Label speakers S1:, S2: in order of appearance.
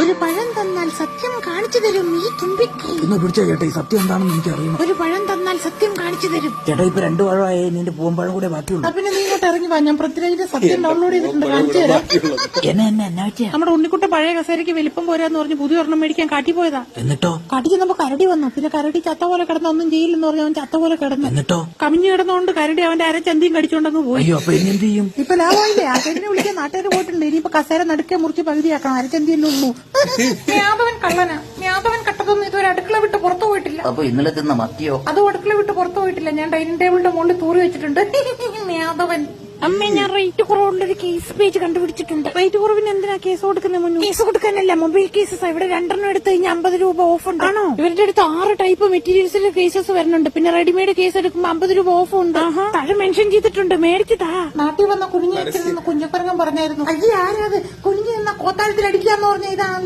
S1: ഒരു പഴം തന്നാൽ സത്യം കാണിച്ചു തരും ഈ തുമ്പിക്കൈ.
S2: ഇന്ന് പിടിച്ച ചേട്ടാ ഈ സത്യം എന്താണെന്ന് എനിക്ക് അറിയണം.
S1: ഒരു പഴം തന്നാൽ സത്യം കാണിച്ചു തരും.
S2: ചേട്ടാ ഇപ്പൊ 2 പഴമായി, നിന്റെ പൂമ്പഴം കൂടെ ബാക്കിയുള്ളൂ.
S1: പിന്നെ നീ ഇങ്ങോട്ട് ഇറങ്ങി വാ, ഞാൻ പൃഥ്വിരാജിന്റെ സത്യം ഡൗൺലോഡ് ചെയ്തിട്ടുണ്ട്, കാണിച്ചു തരാം.
S2: എന്നാ പറ്റിയ?
S1: നമ്മുടെ ഉണ്ണിക്കുട്ട പഴയ കസേരയ്ക്ക് വലിപ്പം പോരാന്ന് പറഞ്ഞ് പുതിയ ഒരെണ്ണം മേടിക്കാൻ കാട്ടി പോയതാ.
S2: എന്നിട്ടോ?
S1: കാട്ടി ചെന്നപ്പോ കരടി വന്നു. പിന്നെ കരടി ചത്ത പോലെ കിടന്ന ഒന്നും ചെയ്യില്ലെന്ന് പറഞ്ഞ അവൻ ചത്ത പോലെ കിടന്നു.
S2: എന്നിട്ടോ?
S1: കമിഞ്ഞു കിടന്നുകൊണ്ട് കരടി അവന്റെ അരച്ചന്തിയും കടിച്ചോണ്ടങ്ങ് പോയി.
S2: അയ്യോ, അപ്പൊ ഇനി എന്ത് ചെയ്യും?
S1: ഇപ്പൊ ലാഭമില്ലേ? ആ കരടിനെ വിളിക്കാൻ നാട്ടുകാർ പോയിട്ടുണ്ട്. ഇനിയിപ്പോ കസേര നടുക്കെ മുറിച്ച് പകുതിയാക്കണം, അരച്ചന്തിയല്ലേ ഉള്ളൂ. യാദവൻ കള്ളനാ. യാദവൻ കട്ടതൊന്നും ഇതുവരെ അടുക്കള വിട്ട് പുറത്തു പോയിട്ടില്ല.
S2: അപ്പൊ ഇന്നലെ തിന്ന മത്തിയോ?
S1: അതും അടുക്കള വിട്ട് പുറത്തു പോയിട്ടില്ല. ഞാൻ ഡൈനിങ് ടേബിളിന്റെ മുകളിൽ തൂറി വെച്ചിട്ടുണ്ട്. യാദവൻ. അമ്മ, ഞാൻ റേറ്റ് കുറവുള്ളൊരു കേസ് പേജ് കണ്ടുപിടിച്ചിട്ടുണ്ട്. റേറ്റ് കുറവിന് എന്തിനാ കേസ് കൊടുക്കുന്നത്? മുന്നേ കേസ് കൊടുക്കാനല്ല, മൊബൈൽ കേസസ്. ഇവിടെ 2 എടുത്ത് കഴിഞ്ഞാൽ 50 രൂപ ഓഫ് ഉണ്ട്. ആണോ? ഇവരുടെ അടുത്ത് 6 ടൈപ്പ് മെറ്റീരിയൽസിന്റെ കേസസ് വരുന്നുണ്ട്. പിന്നെ റെഡിമെയ്ഡ് കേസ് എടുക്കുമ്പോൾ 50 രൂപ ഓഫ് ഉണ്ട്. താഴെ മെൻഷൻ ചെയ്തിട്ടുണ്ട്, മേടിച്ചതാ. നാട്ടിൽ വന്ന കുഞ്ഞു കുഞ്ഞപ്പറങ്ങൻ പറഞ്ഞായിരുന്നു, അയ്യ ആരാത് കുഞ്ഞു നിന്ന കോത്താഴത്തിൽ അടിക്കാന്ന് പറഞ്ഞ ഇതാണ്.